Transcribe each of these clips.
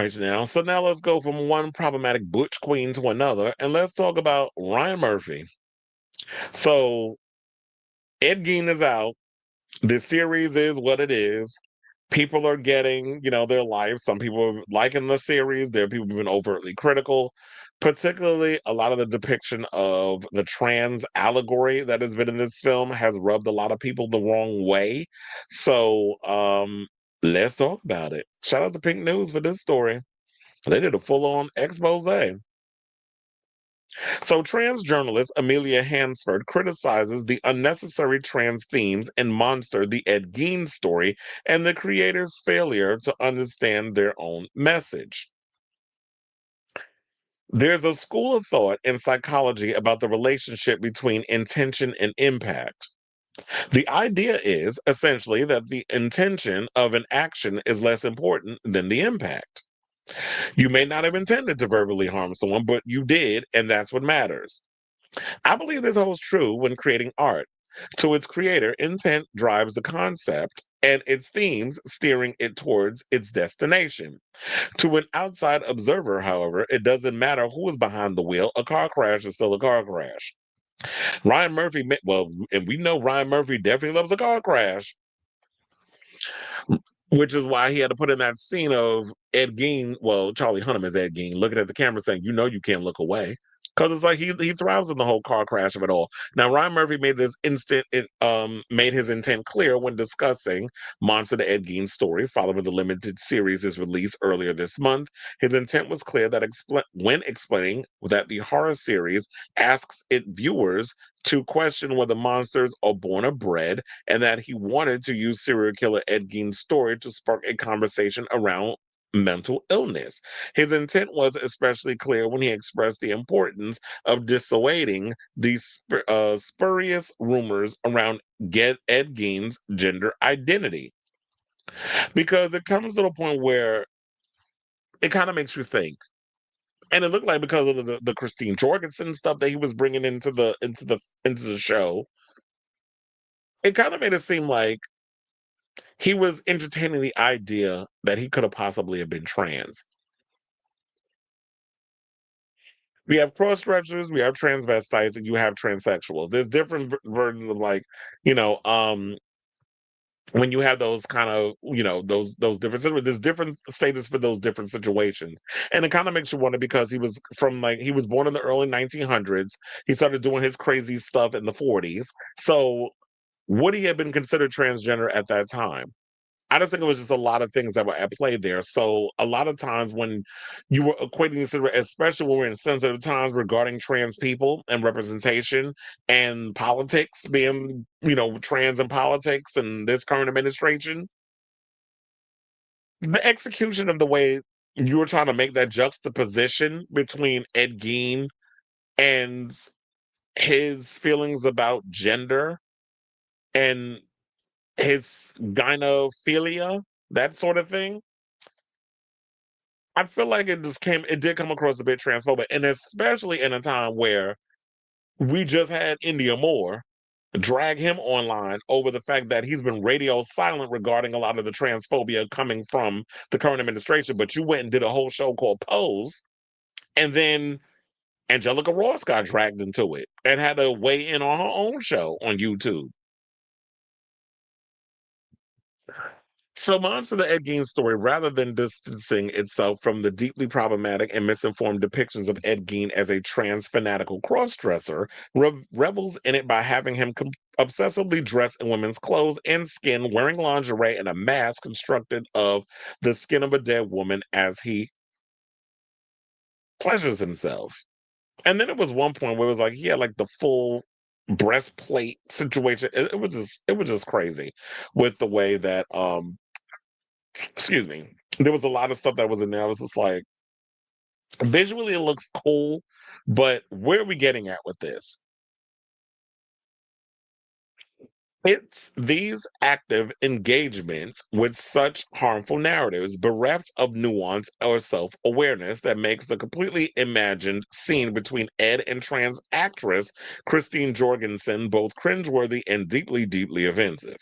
Right now. So now let's go from one problematic butch queen to another, and let's talk about Ryan Murphy. So Ed Gein is out. The series is what it is. People are getting, their lives. Some people are liking the series. There are people who've been overtly critical, particularly a lot of the depiction of the trans allegory that has been in this film has rubbed a lot of people the wrong way. So let's talk about it. Shout out to Pink News for this story. They did a full-on expose. So, trans journalist Amelia Hansford criticizes the unnecessary trans themes in Monster, the Ed Gein story, and the creator's failure to understand their own message. There's a school of thought in psychology about the relationship between intention and impact. The idea is essentially that the intention of an action is less important than the impact. You may not have intended to verbally harm someone, but you did, and that's what matters. I believe this holds true when creating art. To its creator, intent drives the concept and its themes steering it towards its destination. To an outside observer, however, it doesn't matter who is behind the wheel. A car crash is still a car crash. Ryan Murphy, well, and we know Ryan Murphy definitely loves a car crash, which is why he had to put in that scene of Ed Gein, well, Charlie Hunnam is Ed Gein, looking at the camera saying, you can't look away. Because it's like he thrives in the whole car crash of it all. Now Ryan Murphy made his intent clear when discussing Monster the Ed Gein story following the limited series' is released earlier this month. His intent was clear that when explaining that the horror series asks its viewers to question whether monsters are born or bred, and that he wanted to use serial killer Ed Gein's story to spark a conversation around mental illness. His intent was especially clear when he expressed the importance of dissuading these spurious rumors around Ed Gein's gender identity. Because it comes to the point where it kind of makes you think. And it looked like because of the Christine Jorgensen stuff that he was bringing into the show, it kind of made it seem like he was entertaining the idea that he could have possibly have been trans. We have cross-dressers, we have transvestites, and you have transsexuals. There's different versions of you know, um, when you have those kind of, those different there's different status for those different situations. And it kind of makes you wonder because he was born in the early 1900s. He started doing his crazy stuff in the 40s. So would he have been considered transgender at that time? I just think it was just a lot of things that were at play there. So a lot of times when you were equating this, especially when we're in sensitive times regarding trans people and representation and politics, being, trans in politics and this current administration, the execution of the way you were trying to make that juxtaposition between Ed Gein and his feelings about gender and his gynophilia, that sort of thing. I feel like it did come across a bit transphobic, and especially in a time where we just had India Moore drag him online over the fact that he's been radio silent regarding a lot of the transphobia coming from the current administration. But you went and did a whole show called Pose, and then Angelica Ross got dragged into it and had to weigh in on her own show on YouTube. So, Monster the Ed Gein story, rather than distancing itself from the deeply problematic and misinformed depictions of Ed Gein as a trans fanatical crossdresser, revels in it by having him obsessively dress in women's clothes and skin, wearing lingerie and a mask constructed of the skin of a dead woman as he pleasures himself. And then it was one point where it was like he had like the full breastplate situation. It was just crazy with the way that excuse me, there was a lot of stuff that was in there. I was just like, visually it looks cool, but where are we getting at with this? It's these active engagements with such harmful narratives, bereft of nuance or self awareness, that makes the completely imagined scene between Ed and trans actress Christine Jorgensen both cringeworthy and deeply, deeply offensive.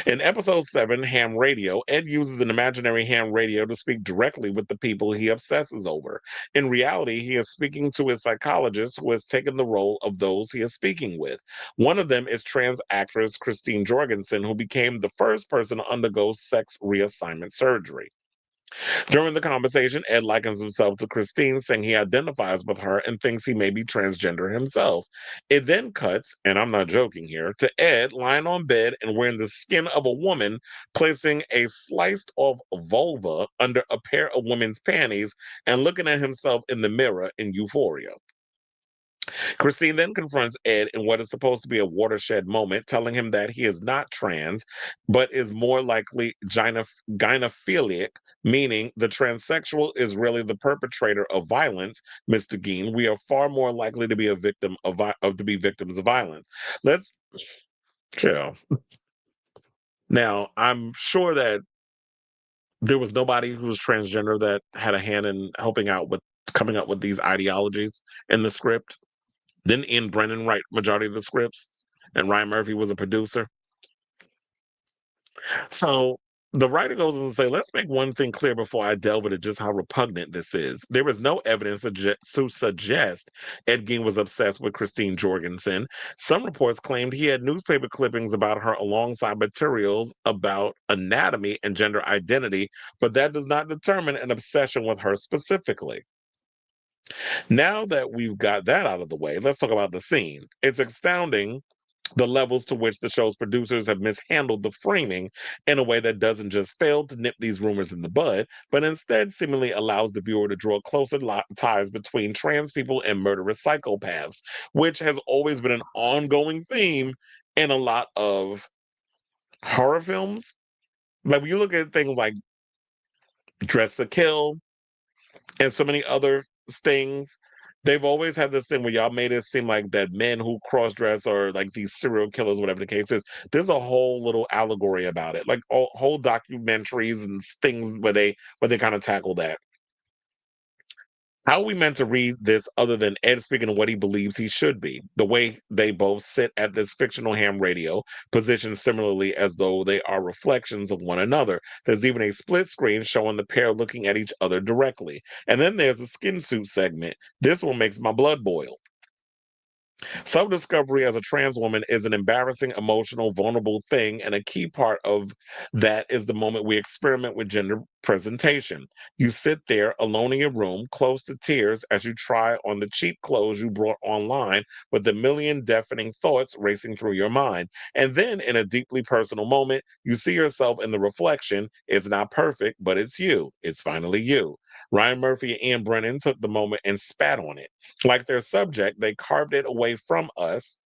In episode 7, Ham Radio, Ed uses an imaginary ham radio to speak directly with the people he obsesses over. In reality, he is speaking to his psychologist who has taken the role of those he is speaking with. One of them is trans actress Christine Jorgensen, who became the first person to undergo sex reassignment surgery. During the conversation, Ed likens himself to Christine, saying he identifies with her and thinks he may be transgender himself. It then cuts, and I'm not joking here, to Ed lying on bed and wearing the skin of a woman, placing a sliced off vulva under a pair of women's panties and looking at himself in the mirror in euphoria. Christine then confronts Ed in what is supposed to be a watershed moment, telling him that he is not trans, but is more likely gynophilic, meaning the transsexual is really the perpetrator of violence. Mr. Gein, we are far more likely to be a victim of to be victims of violence. Let's chill. Now, I'm sure that there was nobody who was transgender that had a hand in helping out with coming up with these ideologies in the script. Didn't Ian Brennan write majority of the scripts? And Ryan Murphy was a producer. So the writer goes on to say, let's make one thing clear before I delve into just how repugnant this is. There is no evidence to suggest Ed Gein was obsessed with Christine Jorgensen. Some reports claimed he had newspaper clippings about her alongside materials about anatomy and gender identity, but that does not determine an obsession with her specifically. Now that we've got that out of the way, let's talk about the scene. It's astounding the levels to which the show's producers have mishandled the framing in a way that doesn't just fail to nip these rumors in the bud, but instead seemingly allows the viewer to draw closer ties between trans people and murderous psychopaths, which has always been an ongoing theme in a lot of horror films. Like when you look at things like Dress to Kill, and so many other things. They've always had this thing where y'all made it seem like that men who cross dress or like these serial killers, whatever the case is. There's a whole little allegory about it, like whole documentaries and things where they kind of tackle that. How are we meant to read this other than Ed speaking of what he believes he should be? The way they both sit at this fictional ham radio, positioned similarly as though they are reflections of one another. There's even a split screen showing the pair looking at each other directly. And then there's a skin suit segment. This one makes my blood boil. Self discovery as a trans woman is an embarrassing, emotional, vulnerable thing, and a key part of that is the moment we experiment with gender presentation. You sit there alone in your room, close to tears, as you try on the cheap clothes you brought online with a million deafening thoughts racing through your mind. And then, in a deeply personal moment, you see yourself in the reflection. It's not perfect, but it's you. It's finally you. Ryan Murphy and Ian Brennan took the moment and spat on it. Like their subject, they carved it away from us,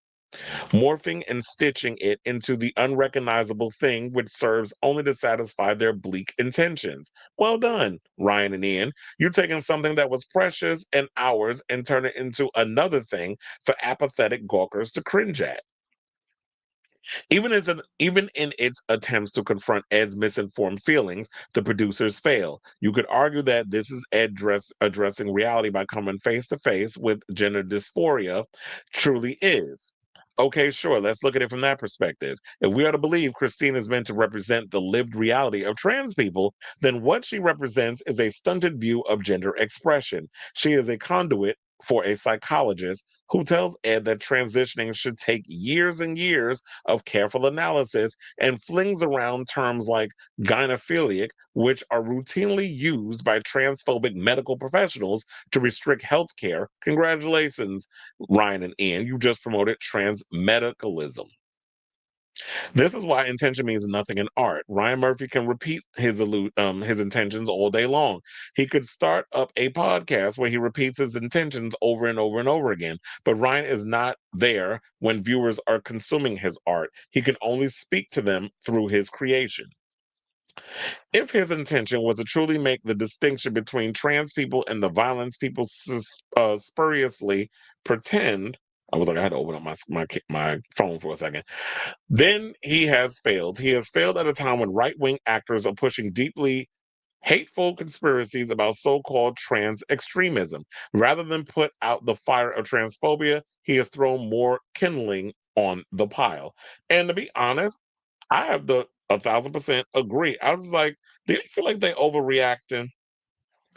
morphing and stitching it into the unrecognizable thing which serves only to satisfy their bleak intentions. Well done, Ryan and Ian. You're taking something that was precious and ours and turn it into another thing for apathetic gawkers to cringe at. Even in its attempts to confront Ed's misinformed feelings, the producers fail. You could argue that this is addressing reality by coming face to face with gender dysphoria truly is. Okay, sure, let's look at it from that perspective. If we are to believe Christine is meant to represent the lived reality of trans people, then what she represents is a stunted view of gender expression. She is a conduit for a psychologist who tells Ed that transitioning should take years and years of careful analysis and flings around terms like gynophilic, which are routinely used by transphobic medical professionals to restrict health care. Congratulations, Ryan and Ian. You just promoted trans medicalism. This is why intention means nothing in art. Ryan Murphy can repeat his intentions all day long. He could start up a podcast where he repeats his intentions over and over and over again. But Ryan is not there when viewers are consuming his art. He can only speak to them through his creation. If his intention was to truly make the distinction between trans people and the violence people spuriously pretend, I was like, I had to open up my phone for a second. Then he has failed. He has failed at a time when right wing actors are pushing deeply hateful conspiracies about so called trans extremism. Rather than put out the fire of transphobia, he has thrown more kindling on the pile. And to be honest, I have the 1,000% agree. I was like, do you feel like they overreacting?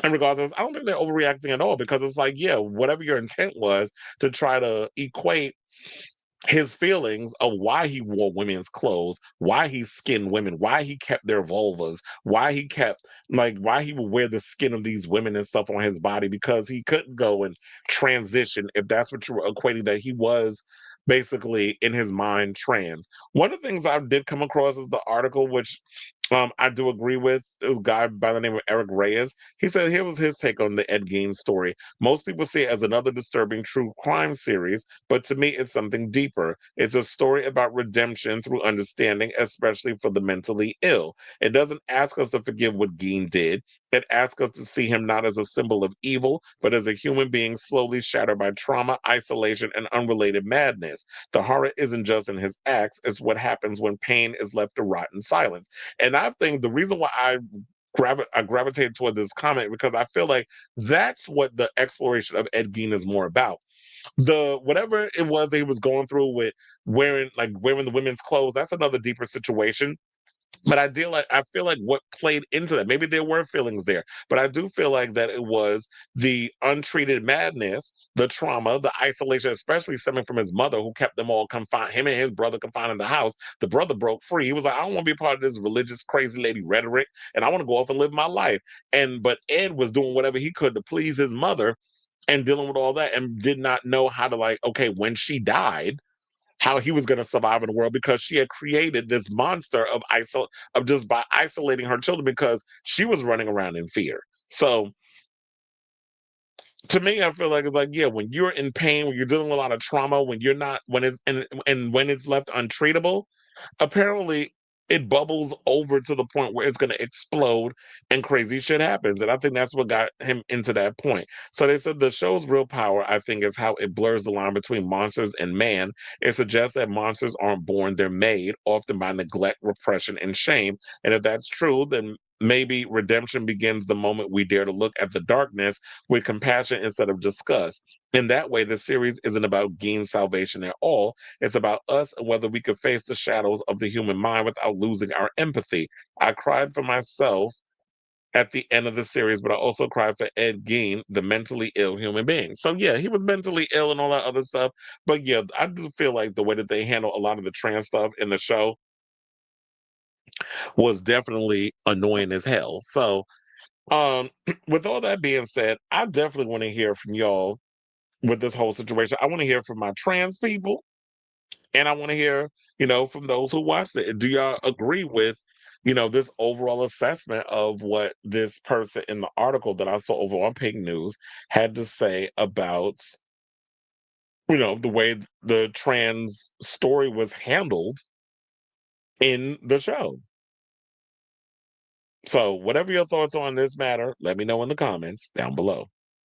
In regards to this, I don't think they're overreacting at all because it's like, yeah, whatever your intent was to try to equate his feelings of why he wore women's clothes, why he skinned women, why he kept their vulvas, why he kept why he would wear the skin of these women and stuff on his body because he couldn't go and transition if that's what you were equating that he was basically in his mind trans. One of the things I did come across is the article which I do agree with. It was a guy by the name of Eric Reyes. He said here was his take on the Ed Gein story. Most people see it as another disturbing true crime series, but to me, it's something deeper. It's a story about redemption through understanding, especially for the mentally ill. It doesn't ask us to forgive what Gein did. It asks us to see him not as a symbol of evil, but as a human being slowly shattered by trauma, isolation, and unrelated madness. The horror isn't just in his acts, it's what happens when pain is left to rot in silence. And I think the reason why I gravitated toward this comment because I feel like that's what the exploration of Ed Gein is more about. The whatever it was that he was going through with wearing the women's clothes, that's another deeper situation. But I feel like what played into that, maybe there were feelings there, but I do feel like that it was the untreated madness, the trauma, the isolation, especially stemming from his mother who kept them all confined, him and his brother confined in the house. The brother broke free. He was like, I don't want to be part of this religious crazy lady rhetoric, and I want to go off and live my life. And but Ed was doing whatever he could to please his mother and dealing with all that and did not know how to okay, when she died, how he was going to survive in the world because she had created this monster of just by isolating her children because she was running around in fear. So to me, I feel like it's like, yeah, when you're in pain, when you're dealing with a lot of trauma, when you're not, when it's and when it's left untreatable, apparently it bubbles over to the point where it's going to explode and crazy shit happens. And I think that's what got him into that point. So they said the show's real power, I think, is how it blurs the line between monsters and man. It suggests that monsters aren't born, they're made, often by neglect, repression, and shame. And if that's true, then maybe redemption begins the moment we dare to look at the darkness with compassion instead of disgust. In that way, the series isn't about gaining salvation at all. It's about us and whether we could face the shadows of the human mind without losing our empathy. I cried for myself at the end of the series, but I also cried for Ed Gein, the mentally ill human being. So yeah, he was mentally ill and all that other stuff. But yeah, I do feel like the way that they handle a lot of the trans stuff in the show was definitely annoying as hell. So with all that being said, I definitely want to hear from y'all with this whole situation. I want to hear from my trans people. And I want to hear, from those who watched it. Do y'all agree with, this overall assessment of what this person in the article that I saw over on Pink News had to say about, the way the trans story was handled in the show? So, whatever your thoughts are on this matter, let me know in the comments down below.